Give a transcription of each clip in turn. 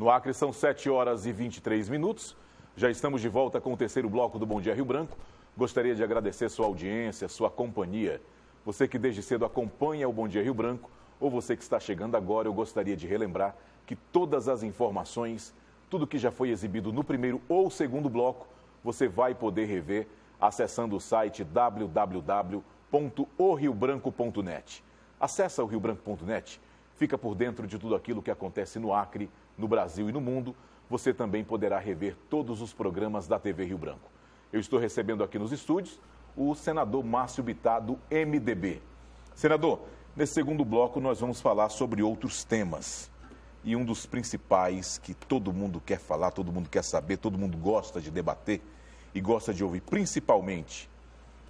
No Acre são 7 horas e 23 minutos. Já estamos de volta com o terceiro bloco do Bom Dia Rio Branco. Gostaria de agradecer sua audiência, sua companhia. Você que desde cedo acompanha o Bom Dia Rio Branco, ou você que está chegando agora, eu gostaria de relembrar que todas as informações, tudo que já foi exibido no primeiro ou segundo bloco, você vai poder rever acessando o site www.oriobranco.net. Acesse o riobranco.net, fica por dentro de tudo aquilo que acontece no Acre, no Brasil e no mundo. Você também poderá rever todos os programas da TV Rio Branco. Eu estou recebendo aqui nos estúdios o senador Márcio Bittar, do MDB. Senador, nesse segundo bloco nós vamos falar sobre outros temas. E um dos principais que todo mundo quer falar, todo mundo quer saber, todo mundo gosta de debater e gosta de ouvir, principalmente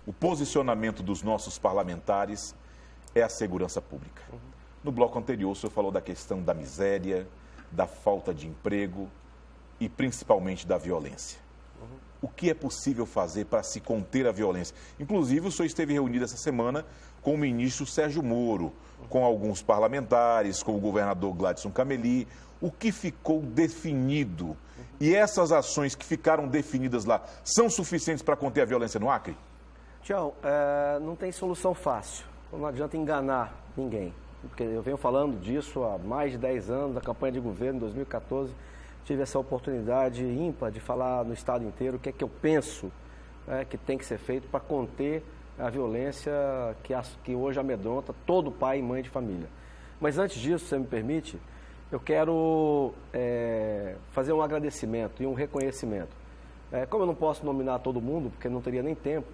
o posicionamento dos nossos parlamentares, é a segurança pública. No bloco anterior, o senhor falou da questão da miséria, da falta de emprego e principalmente da violência. O que é possível fazer para se conter a violência? Inclusive, o senhor esteve reunido essa semana com o ministro Sérgio Moro, com alguns parlamentares, com o governador Gladson Cameli. O que ficou definido? E essas ações que ficaram definidas lá são suficientes para conter a violência no Acre? Tião, não tem solução fácil. Não adianta enganar ninguém. Porque eu venho falando disso há mais de 10 anos, da campanha de governo, em 2014, tive essa oportunidade ímpar de falar no estado inteiro o que é que eu penso que tem que ser feito para conter a violência que hoje amedronta todo pai e mãe de família. Mas antes disso, se você me permite, eu quero fazer um agradecimento e um reconhecimento. Como eu não posso nominar todo mundo, porque não teria nem tempo,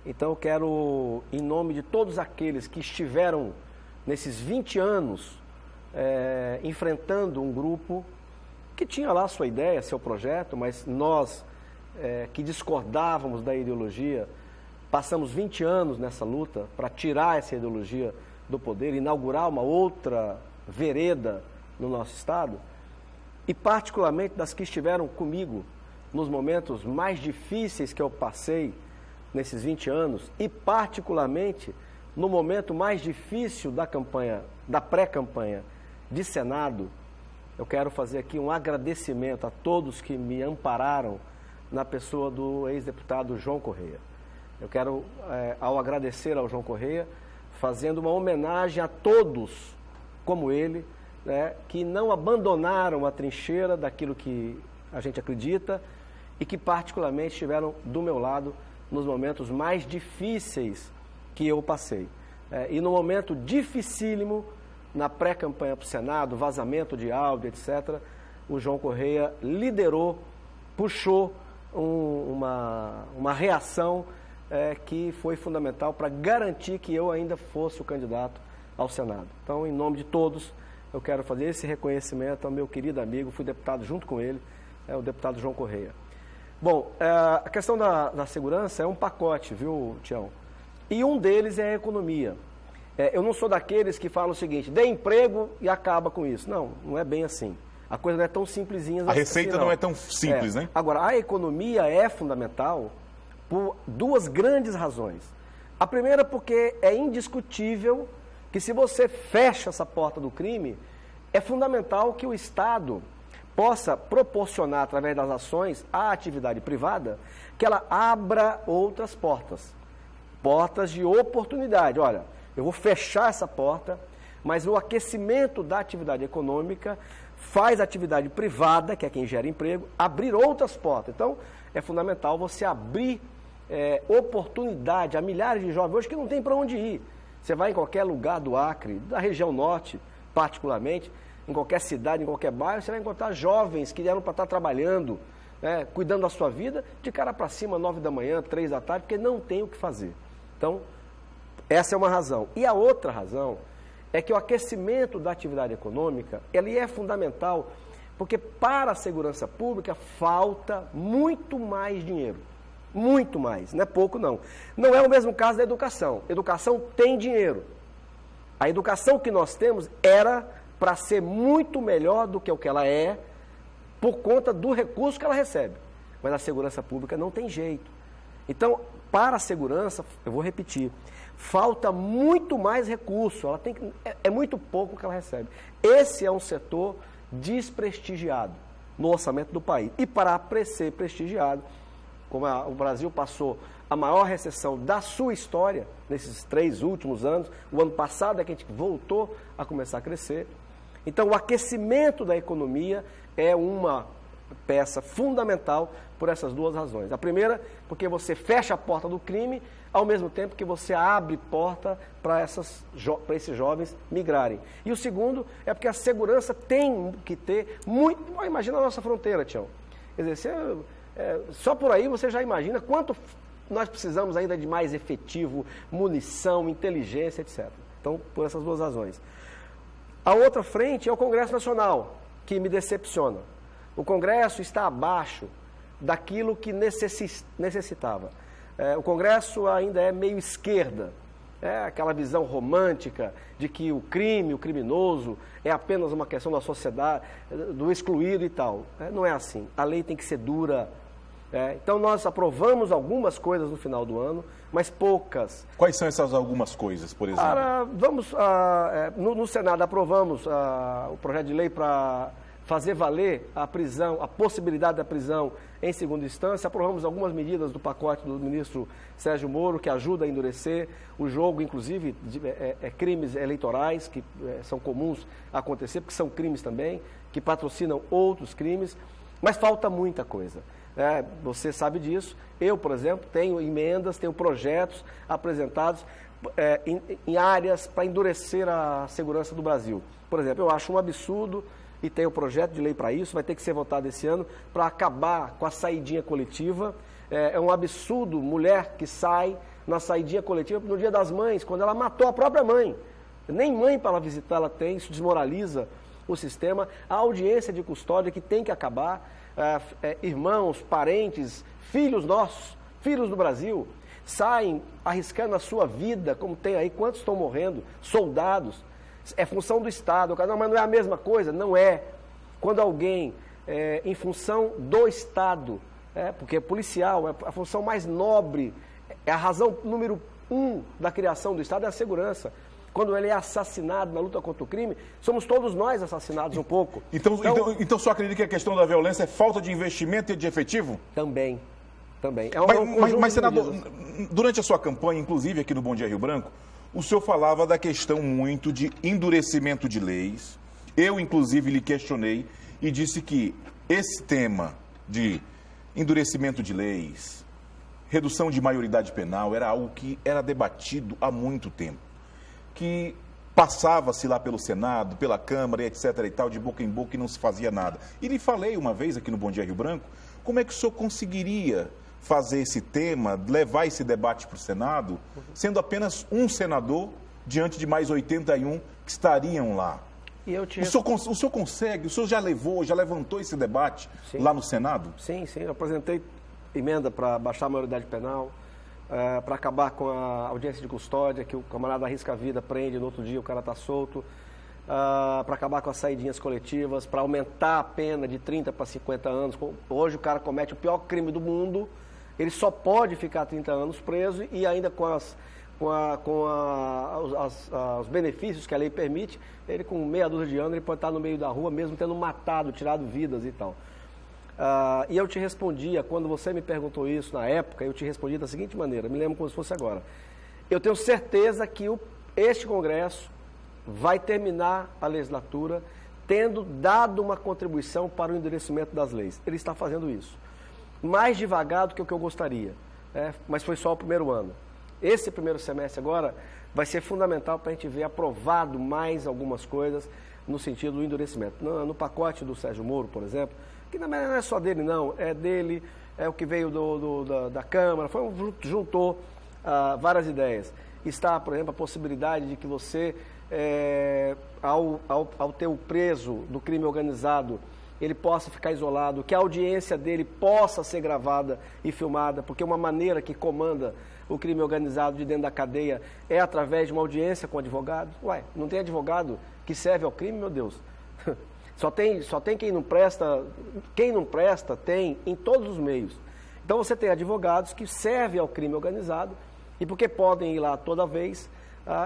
então eu quero, em nome de todos aqueles que estiveram nesses 20 anos enfrentando um grupo que tinha lá sua ideia, seu projeto, mas nós que discordávamos da ideologia, passamos 20 anos nessa luta para tirar essa ideologia do poder, inaugurar uma outra vereda no nosso estado, e particularmente das que estiveram comigo nos momentos mais difíceis que eu passei nesses 20 anos, e particularmente no momento mais difícil da campanha, da pré-campanha de Senado. Eu quero fazer aqui um agradecimento a todos que me ampararam na pessoa do ex-deputado João Correia. Eu quero, ao agradecer ao João Correia, fazendo uma homenagem a todos, como ele, que não abandonaram a trincheira daquilo que a gente acredita e que particularmente estiveram do meu lado nos momentos mais difíceis que eu passei. E no momento dificílimo, na pré-campanha para o Senado, vazamento de áudio, etc., o João Correia liderou, puxou uma reação que foi fundamental para garantir que eu ainda fosse o candidato ao Senado. Então, em nome de todos, eu quero fazer esse reconhecimento ao meu querido amigo, fui deputado junto com ele, o deputado João Correia. Bom, a questão da segurança é um pacote, viu, Tião? E um deles é a economia. Eu não sou daqueles que falam o seguinte, dê emprego e acaba com isso. Não, não é bem assim. A coisa não é tão simplesinha assim. A receita não é tão simples, né? Agora, a economia é fundamental por duas grandes razões. A primeira porque é indiscutível que se você fecha essa porta do crime, é fundamental que o Estado possa proporcionar, através das ações, à atividade privada, que ela abra outras portas. Portas de oportunidade. Olha, eu vou fechar essa porta, mas o aquecimento da atividade econômica faz a atividade privada, que é quem gera emprego, abrir outras portas. Então, é fundamental você abrir oportunidade a milhares de jovens hoje que não tem para onde ir. Você vai em qualquer lugar do Acre, da região norte, particularmente, em qualquer cidade, em qualquer bairro, você vai encontrar jovens que eram para estar trabalhando, cuidando da sua vida, de cara para cima, 9 da manhã, 3 da tarde, porque não tem o que fazer. Então, essa é uma razão. E a outra razão é que o aquecimento da atividade econômica, ele é fundamental, porque para a segurança pública falta muito mais dinheiro. Muito mais, não é pouco não. Não é o mesmo caso da educação. Educação tem dinheiro. A educação que nós temos era para ser muito melhor do que o que ela é, por conta do recurso que ela recebe. Mas a segurança pública não tem jeito. Então, para a segurança, eu vou repetir, falta muito mais recurso. Ela tem é muito pouco que ela recebe. Esse é um setor desprestigiado no orçamento do país. E para ser prestigiado, como o Brasil passou a maior recessão da sua história, nesses 3 últimos anos, o ano passado é que a gente voltou a começar a crescer. Então, o aquecimento da economia é uma peça fundamental por essas 2 razões. A primeira, porque você fecha a porta do crime, ao mesmo tempo que você abre porta para esses jovens migrarem. E o segundo é porque a segurança tem que ter muito... Imagina a nossa fronteira, Tião. Quer dizer, só por aí você já imagina quanto nós precisamos ainda de mais efetivo, munição, inteligência, etc. Então, por essas 2 razões. A outra frente é o Congresso Nacional, que me decepciona. O Congresso está abaixo daquilo que necessitava. O Congresso ainda é meio esquerda, aquela visão romântica de que o crime, o criminoso, é apenas uma questão da sociedade, do excluído e tal. Não é assim. A lei tem que ser dura. Então, nós aprovamos algumas coisas no final do ano, mas poucas. Quais são essas algumas coisas, por exemplo? No Senado aprovamos o projeto de lei para fazer valer a prisão, a possibilidade da prisão em segunda instância. Aprovamos algumas medidas do pacote do ministro Sérgio Moro, que ajuda a endurecer o jogo, inclusive, crimes eleitorais, que são comuns a acontecer, porque são crimes também, que patrocinam outros crimes, mas falta muita coisa. Você sabe disso. Eu, por exemplo, tenho emendas, tenho projetos apresentados em áreas para endurecer a segurança do Brasil. Por exemplo, eu acho um absurdo, e tem o projeto de lei para isso, vai ter que ser votado esse ano, para acabar com a saidinha coletiva. É um absurdo mulher que sai na saidinha coletiva no Dia das Mães, quando ela matou a própria mãe. Nem mãe para ela visitar ela tem, isso desmoraliza o sistema. A audiência de custódia que tem que acabar. Irmãos, parentes, filhos nossos, filhos do Brasil, saem arriscando a sua vida, como tem aí, quantos estão morrendo? Soldados. É função do Estado. Não, mas não é a mesma coisa? Não é. Quando alguém, em função do Estado, porque policial é a função mais nobre, é a razão número 1 da criação do Estado, é a segurança. Quando ele é assassinado na luta contra o crime, somos todos nós assassinados um pouco. Então só acredita que a questão da violência é falta de investimento e de efetivo? Também. Mas, senador, durante a sua campanha, inclusive aqui no Bom Dia Rio Branco, o senhor falava da questão muito de endurecimento de leis. Eu, inclusive, lhe questionei e disse que esse tema de endurecimento de leis, redução de maioridade penal, era algo que era debatido há muito tempo. Que passava-se lá pelo Senado, pela Câmara, etc. e tal, de boca em boca e não se fazia nada. E lhe falei uma vez aqui no Bom Dia Rio Branco, como é que o senhor conseguiria fazer esse tema, levar esse debate para o Senado, sendo apenas um senador diante de mais 81 que estariam lá. O senhor consegue? O senhor já levantou esse debate lá no Senado? Sim. Eu apresentei emenda para baixar a maioridade penal, para acabar com a audiência de custódia, que o camarada arrisca a vida, prende, no outro dia o cara está solto, para acabar com as saidinhas coletivas, para aumentar a pena de 30 para 50 anos. Hoje o cara comete o pior crime do mundo, ele só pode ficar 30 anos preso e ainda com os benefícios que a lei permite, ele com meia dúzia de anos ele pode estar no meio da rua, mesmo tendo matado, tirado vidas e tal. E eu te respondia, quando você me perguntou isso na época, eu te respondi da seguinte maneira, me lembro como se fosse agora. Eu tenho certeza que este Congresso vai terminar a legislatura tendo dado uma contribuição para o endurecimento das leis. Ele está fazendo isso. Mais devagar do que o que eu gostaria, mas foi só o primeiro ano. Esse primeiro semestre agora vai ser fundamental para a gente ver aprovado mais algumas coisas no sentido do endurecimento. No pacote do Sérgio Moro, por exemplo, que não é só dele não, é dele, é o que veio da Câmara, juntou várias ideias. Está, por exemplo, a possibilidade de que você, ao ter o preso do crime organizado, ele possa ficar isolado, que a audiência dele possa ser gravada e filmada, porque uma maneira que comanda o crime organizado de dentro da cadeia é através de uma audiência com advogado. Ué, não tem advogado que serve ao crime, meu Deus? Só tem quem não presta tem em todos os meios. Então você tem advogados que servem ao crime organizado e porque podem ir lá toda vez,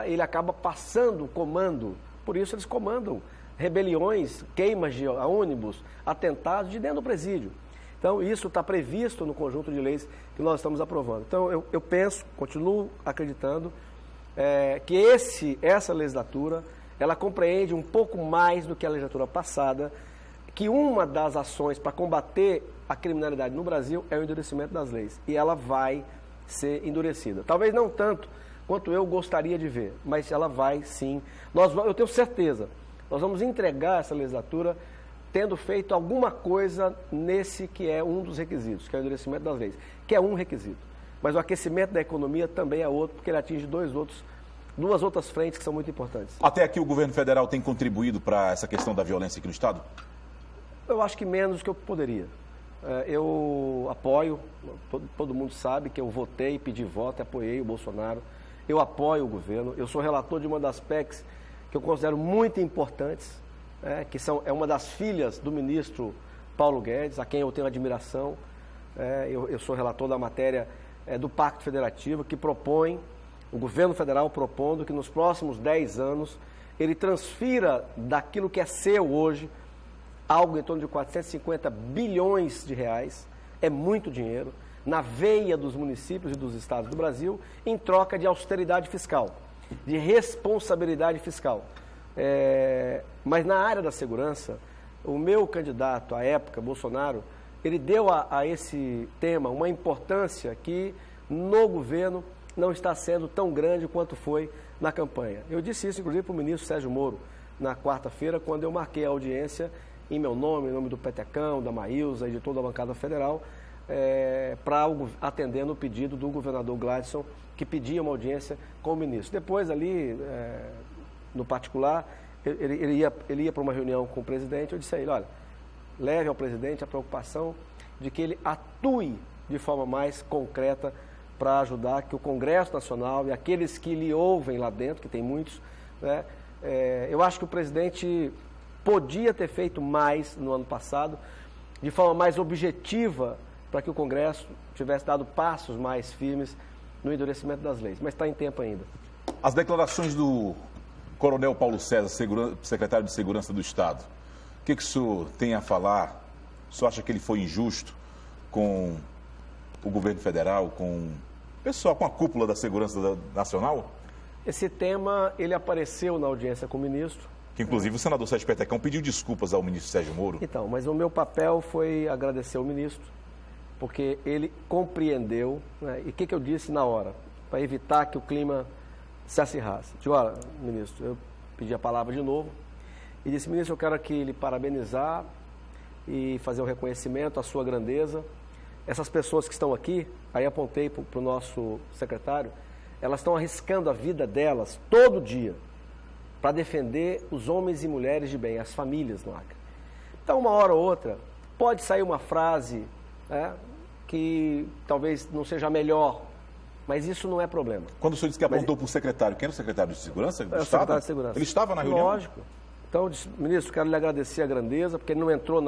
ele acaba passando o comando, por isso eles comandam rebeliões, queimas de ônibus, atentados de dentro do presídio. Então, isso está previsto no conjunto de leis que nós estamos aprovando. Então, eu penso, continuo acreditando, que essa legislatura, ela compreende um pouco mais do que a legislatura passada, que uma das ações para combater a criminalidade no Brasil é o endurecimento das leis. E ela vai ser endurecida. Talvez não tanto quanto eu gostaria de ver, mas ela vai sim. Eu tenho certeza, nós vamos entregar essa legislatura tendo feito alguma coisa nesse que é um dos requisitos, que é o endurecimento das leis, que é um requisito. Mas o aquecimento da economia também é outro, porque ele atinge duas outras frentes que são muito importantes. Até aqui o governo federal tem contribuído para essa questão da violência aqui no Estado? Eu acho que menos do que eu poderia. Eu apoio, todo mundo sabe que eu votei, pedi voto e apoiei o Bolsonaro. Eu apoio o governo, eu sou relator de uma das PECs que eu considero muito importantes, que é uma das filhas do ministro Paulo Guedes, a quem eu tenho admiração. Eu sou relator da matéria do Pacto Federativo, que propõe, o governo federal propondo que nos próximos 10 anos ele transfira daquilo que é seu hoje, algo em torno de 450 bilhões de reais, é muito dinheiro, na veia dos municípios e dos estados do Brasil, em troca de austeridade fiscal, de responsabilidade fiscal. Mas na área da segurança, o meu candidato à época, Bolsonaro, ele deu a esse tema uma importância que no governo não está sendo tão grande quanto foi na campanha. Eu disse isso, inclusive, para o ministro Sérgio Moro, na quarta-feira, quando eu marquei a audiência em meu nome, em nome do Petecão, da Maílza e de toda a bancada federal, atendendo o pedido do governador Gladson, que pedia uma audiência com o ministro. Depois, ali, no particular, ele ia para uma reunião com o presidente, eu disse a ele, olha, leve ao presidente a preocupação de que ele atue de forma mais concreta para ajudar que o Congresso Nacional e aqueles que lhe ouvem lá dentro, que tem muitos, eu acho que o presidente podia ter feito mais no ano passado, de forma mais objetiva, para que o Congresso tivesse dado passos mais firmes no endurecimento das leis, mas está em tempo ainda. As declarações do Coronel Paulo César, secretário de Segurança do Estado, o que o senhor tem a falar? O senhor acha que ele foi injusto com o governo federal, com o pessoal, com a cúpula da Segurança Nacional? Esse tema, ele apareceu na audiência com o ministro. Que, inclusive, o senador Sérgio Petecão pediu desculpas ao ministro Sérgio Moro. Então, mas o meu papel foi agradecer ao ministro, porque ele compreendeu, e o que eu disse na hora, para evitar que o clima se acirrasse. Disse, olha, ministro, eu pedi a palavra de novo, e disse, ministro, eu quero aqui lhe parabenizar e fazer um reconhecimento à sua grandeza. Essas pessoas que estão aqui, aí apontei para o nosso secretário, elas estão arriscando a vida delas todo dia para defender os homens e mulheres de bem, as famílias no Acre. Então, uma hora ou outra, pode sair uma frase que talvez não seja a melhor, mas isso não é problema. Quando o senhor disse que apontou para o secretário, quem era o secretário de Segurança? É o secretário de Segurança. Ele estava na reunião? Lógico. Então, eu disse, ministro, quero lhe agradecer a grandeza, porque ele não entrou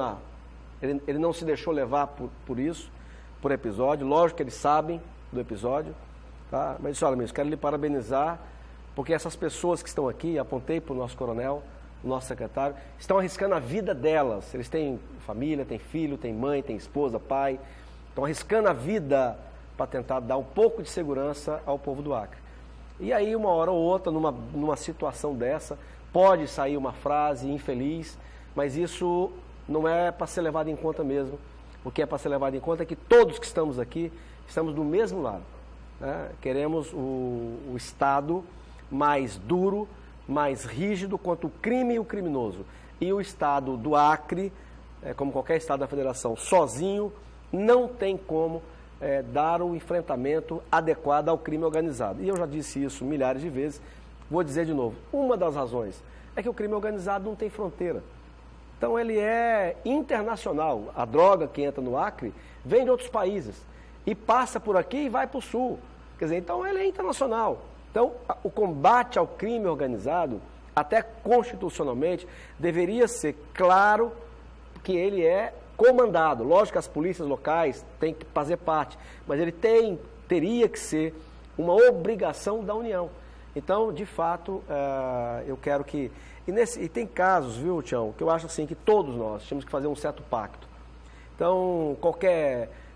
ele não se deixou levar por isso, por episódio. Lógico que eles sabem do episódio, tá? Mas disse, olha, ministro, quero lhe parabenizar, porque essas pessoas que estão aqui, apontei para o nosso coronel, o nosso secretário, estão arriscando a vida delas. Eles têm família, têm filho, têm mãe, têm esposa, pai. Estão arriscando a vida para tentar dar um pouco de segurança ao povo do Acre. E aí, uma hora ou outra, numa situação dessa, pode sair uma frase infeliz, mas isso não é para ser levado em conta mesmo. O que é para ser levado em conta é que todos que estamos aqui, estamos do mesmo lado. Queremos o Estado mais duro, mais rígido quanto o crime e o criminoso. E o Estado do Acre, como qualquer Estado da Federação, sozinho, não tem como dar o enfrentamento adequado ao crime organizado. E eu já disse isso milhares de vezes, vou dizer de novo. Uma das razões é que o crime organizado não tem fronteira. Então ele é internacional. A droga que entra no Acre vem de outros países e passa por aqui e vai para o sul. Quer dizer, então ele é internacional. Então, o combate ao crime organizado, até constitucionalmente, deveria ser claro que ele é comandado. Lógico que as polícias locais têm que fazer parte, mas ele teria que ser uma obrigação da União. Então, de fato, eu quero que... E tem casos, viu, Tião, que eu acho assim que todos nós temos que fazer um certo pacto. Então,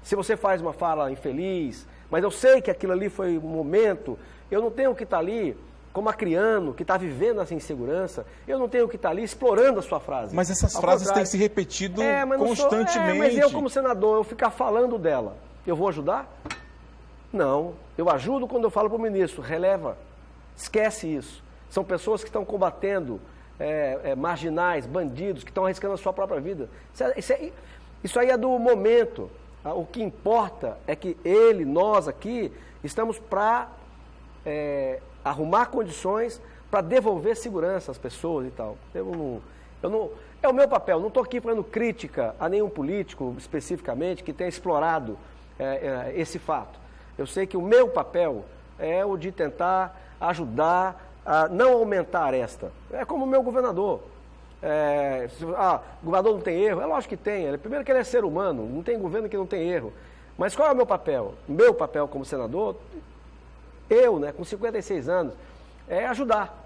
se você faz uma fala infeliz, mas eu sei que aquilo ali foi um momento, eu não tenho que estar ali como acriano, que está vivendo essa insegurança, eu não tenho que estar ali explorando a sua frase. Mas essas frases têm se repetido constantemente. Mas eu, como senador, eu ficar falando dela, eu vou ajudar? Não. Eu ajudo quando eu falo para o ministro, releva, esquece isso. São pessoas que estão combatendo marginais, bandidos, que estão arriscando a sua própria vida. Isso aí é do momento. O que importa é que nós aqui, estamos para arrumar condições para devolver segurança às pessoas e tal. É o meu papel, não estou aqui fazendo crítica a nenhum político especificamente que tenha explorado esse fato. Eu sei que o meu papel é o de tentar ajudar a não aumentar a aresta. É como o meu governador. O governador não tem erro? É lógico que tem. Primeiro que ele é ser humano, não tem governo que não tem erro. Mas qual é o meu papel? Meu papel como senador, com 56 anos, é ajudar.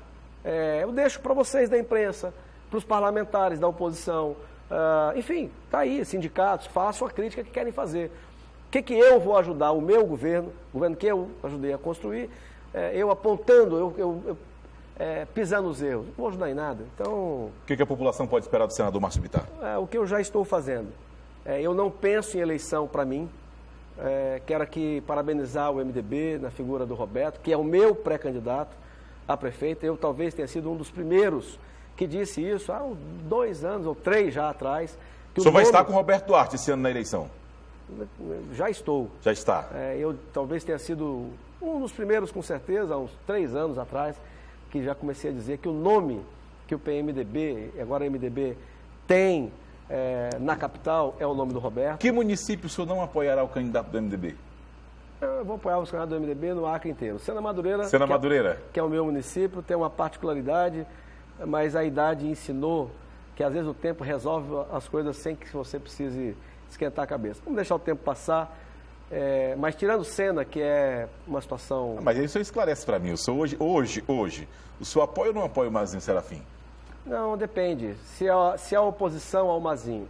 Eu deixo para vocês da imprensa, para os parlamentares da oposição, enfim, está aí, sindicatos, façam a crítica que querem fazer. O que eu vou ajudar o meu governo, o governo que eu ajudei a construir, eu apontando, pisando nos erros, não vou ajudar em nada. Então, o que a população pode esperar do senador Márcio Bittar? O que eu já estou fazendo. Eu não penso em eleição para mim. Quero aqui parabenizar o MDB na figura do Roberto, que é o meu pré-candidato a prefeito. Eu talvez tenha sido um dos primeiros que disse isso há 2 anos ou 3 já atrás. O senhor vai estar com o Roberto Duarte esse ano na eleição? Já estou. Já está? Eu talvez tenha sido um dos primeiros, com certeza, há uns 3 anos atrás, que já comecei a dizer que o nome que o PMDB, agora o MDB, tem na capital é o nome do Roberto. Que município o senhor não apoiará o candidato do MDB? Eu vou apoiar os candidatos do MDB no Acre inteiro. Sena Madureira, que é o meu município, tem uma particularidade, mas a idade ensinou que às vezes o tempo resolve as coisas sem que você precise esquentar a cabeça. Vamos deixar o tempo passar, mas tirando Sena, que é uma situação... Mas isso esclarece para mim. O senhor hoje, o senhor apoia ou não apoia o Mazinho Serafim? Não, depende. Se a oposição ao Mazinho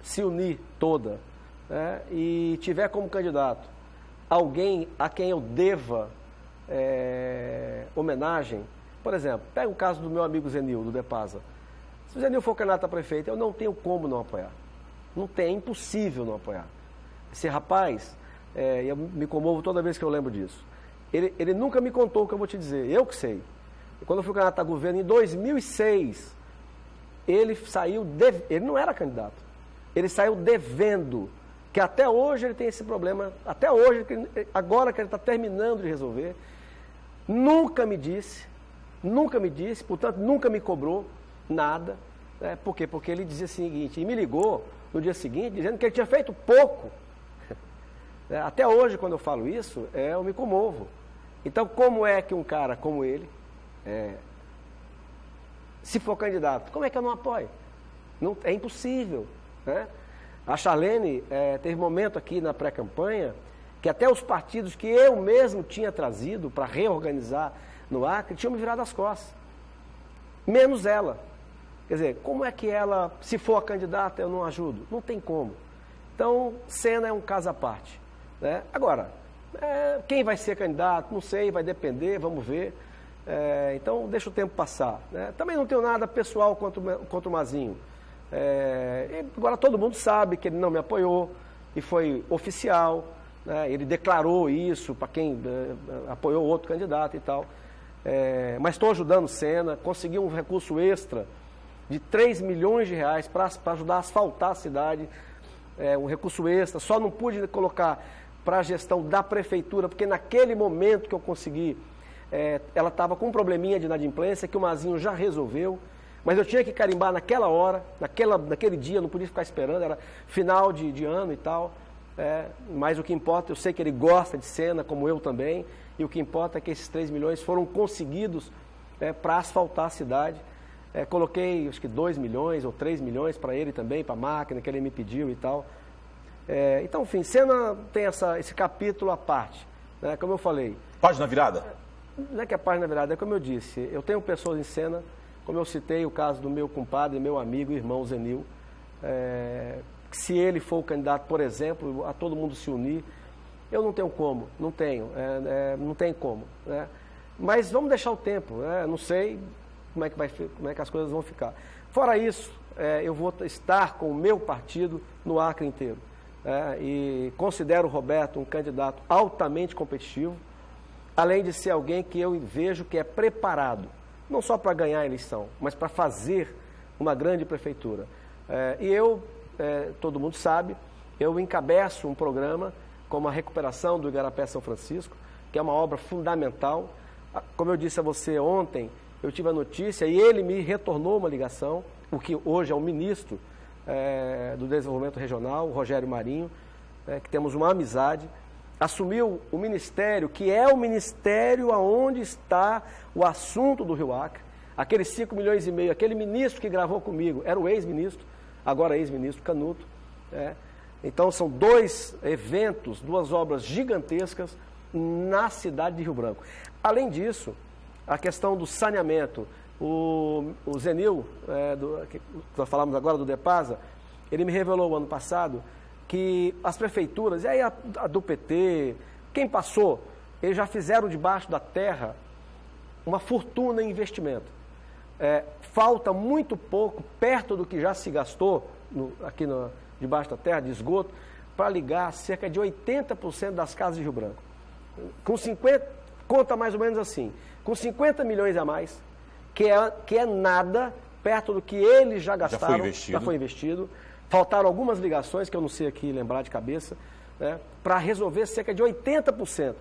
se unir toda, e tiver como candidato alguém a quem eu deva homenagem, por exemplo, pega o caso do meu amigo Zenil, do Depasa. Se o Zenil for candidato a prefeito, eu não tenho como não apoiar. Não tem, é impossível não apoiar. Esse rapaz, eu me comovo toda vez que eu lembro disso. Ele nunca me contou o que eu vou te dizer, eu que sei. Quando eu fui candidato a governo, em 2006, ele não era candidato, ele saiu devendo, que até hoje ele tem esse problema, até hoje, agora que ele está terminando de resolver, nunca me disse, portanto, nunca me cobrou nada. Por quê? Porque ele dizia o seguinte, e me ligou no dia seguinte, dizendo que ele tinha feito pouco. Até hoje, quando eu falo isso, eu me comovo. Então, como é que um cara como ele, se for candidato, como é que eu não apoio? Não, é impossível. A Charlene teve um momento aqui na pré-campanha que até os partidos que eu mesmo tinha trazido para reorganizar no Acre tinham me virado as costas. Menos ela. Quer dizer, como é que ela, se for a candidata, eu não ajudo? Não tem como. Então, Sena é um caso à parte. Agora, quem vai ser candidato? Não sei, vai depender, vamos ver. Então, deixa o tempo passar. Também não tenho nada pessoal contra o Mazinho. Agora, todo mundo sabe que ele não me apoiou, e foi oficial. Ele declarou isso para quem apoiou outro candidato e tal. Mas estou ajudando o Sena, consegui um recurso extra de 3 milhões de reais para ajudar a asfaltar a cidade, um recurso extra, só não pude colocar para a gestão da prefeitura, porque naquele momento que eu consegui, ela estava com um probleminha de inadimplência que o Mazinho já resolveu, mas eu tinha que carimbar naquela hora, naquele dia, não podia ficar esperando, era final de ano e tal, mas o que importa, eu sei que ele gosta de Sena, como eu também, e o que importa é que esses 3 milhões foram conseguidos para asfaltar a cidade. Coloquei, acho que 2 milhões ou 3 milhões para ele também, para a máquina que ele me pediu e tal. Então, enfim, Sena tem esse capítulo à parte, como eu falei. Página virada? Não é que a página é verdade, é como eu disse, eu tenho pessoas em cena, como eu citei o caso do meu compadre, meu amigo, irmão Zenil, se ele for o candidato, por exemplo, a todo mundo se unir, eu não tenho como, não tem como, né? Mas vamos deixar o tempo, né? Não sei como é que as coisas vão ficar. Fora isso, eu vou estar com o meu partido no Acre inteiro, e considero o Roberto um candidato altamente competitivo, além de ser alguém que eu vejo que é preparado, não só para ganhar a eleição, mas para fazer uma grande prefeitura. E eu, todo mundo sabe, eu encabeço um programa como a recuperação do Igarapé São Francisco, que é uma obra fundamental. Como eu disse a você ontem, eu tive a notícia e ele me retornou uma ligação, o que hoje é o ministro do Desenvolvimento Regional, o Rogério Marinho, que temos uma amizade, assumiu o ministério, que é o ministério onde está o assunto do Rio Acre, aqueles 5,5 milhões, aquele ministro que gravou comigo, era o ex-ministro, agora ex-ministro Canuto. Então são 2 eventos, 2 obras gigantescas na cidade de Rio Branco. Além disso, a questão do saneamento, o Zenil, que nós falamos agora do DEPASA, ele me revelou ano passado que as prefeituras, e aí a do PT, quem passou, eles já fizeram debaixo da terra uma fortuna em investimento. Falta muito pouco, perto do que já se gastou debaixo da terra, de esgoto, para ligar cerca de 80% das casas de Rio Branco. Conta mais ou menos assim, com 50 milhões a mais, que é nada perto do que eles já gastaram, já foi investido. Faltaram algumas ligações, que eu não sei aqui lembrar de cabeça, para resolver cerca de 80%.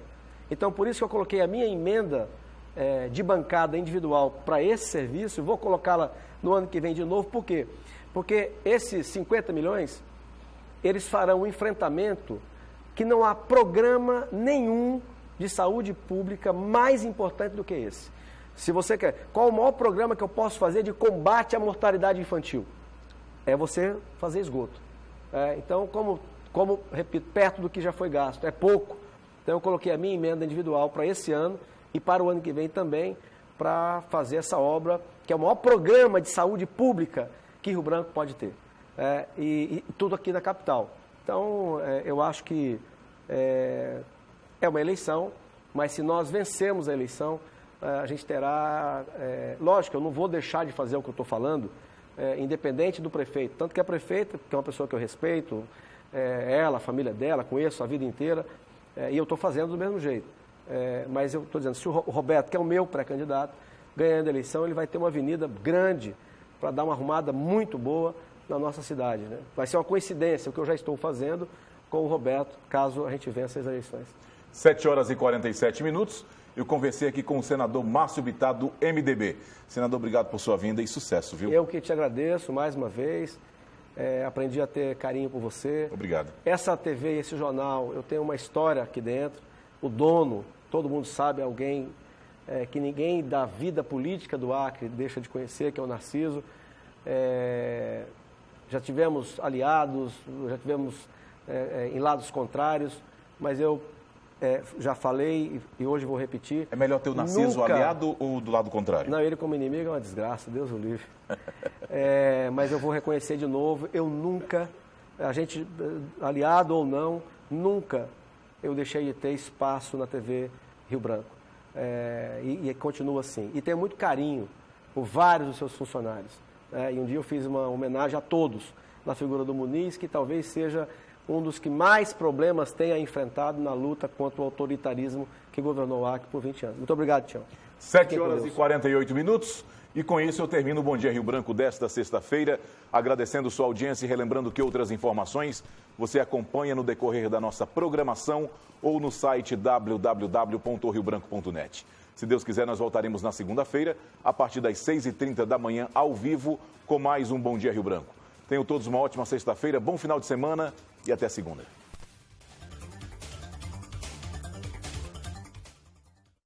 Então, por isso que eu coloquei a minha emenda de bancada individual para esse serviço, vou colocá-la no ano que vem de novo. Por quê? Porque esses 50 milhões, eles farão um enfrentamento que não há programa nenhum de saúde pública mais importante do que esse. Se você quer, qual o maior programa que eu posso fazer de combate à mortalidade infantil? É você fazer esgoto. Então, como, repito, perto do que já foi gasto, é pouco. Então, eu coloquei a minha emenda individual para esse ano e para o ano que vem também, para fazer essa obra, que é o maior programa de saúde pública que Rio Branco pode ter. E tudo aqui na capital. Então, eu acho que é uma eleição, mas se nós vencermos a eleição, a gente terá... lógico, eu não vou deixar de fazer o que eu estou falando, independente do prefeito. Tanto que a prefeita, que é uma pessoa que eu respeito, ela, a família dela, conheço a vida inteira, e eu estou fazendo do mesmo jeito. Mas eu estou dizendo, se o Roberto, que é o meu pré-candidato, ganhando a eleição, ele vai ter uma avenida grande para dar uma arrumada muito boa na nossa cidade, né? Vai ser uma coincidência o que eu já estou fazendo com o Roberto, caso a gente vença as eleições. 7h47. Eu conversei aqui com o senador Márcio Bittar, do MDB. Senador, obrigado por sua vinda e sucesso, viu? Eu que te agradeço mais uma vez. Aprendi a ter carinho por você. Obrigado. Essa TV, esse jornal, eu tenho uma história aqui dentro. O dono, todo mundo sabe, alguém que ninguém da vida política do Acre deixa de conhecer, que é o Narciso. Já tivemos aliados, já tivemos em lados contrários, mas eu já falei e hoje vou repetir. É melhor ter o Narciso aliado ou do lado contrário? Não, ele como inimigo é uma desgraça, Deus o livre. Mas eu vou reconhecer de novo, eu nunca, a gente, aliado ou não, nunca eu deixei de ter espaço na TV Rio Branco. E continua assim. E tenho muito carinho por vários dos seus funcionários. E um dia eu fiz uma homenagem a todos na figura do Muniz, que talvez seja um dos que mais problemas tenha enfrentado na luta contra o autoritarismo que governou o Acre por 20 anos. Muito obrigado, Tião. 7h48. E com isso eu termino o Bom Dia Rio Branco desta sexta-feira, agradecendo sua audiência e relembrando que outras informações você acompanha no decorrer da nossa programação ou no site www.riobranco.net. Se Deus quiser, nós voltaremos na segunda-feira, a partir das 6h30 da manhã, ao vivo, com mais um Bom Dia Rio Branco. Tenham todos uma ótima sexta-feira, bom final de semana e até segunda.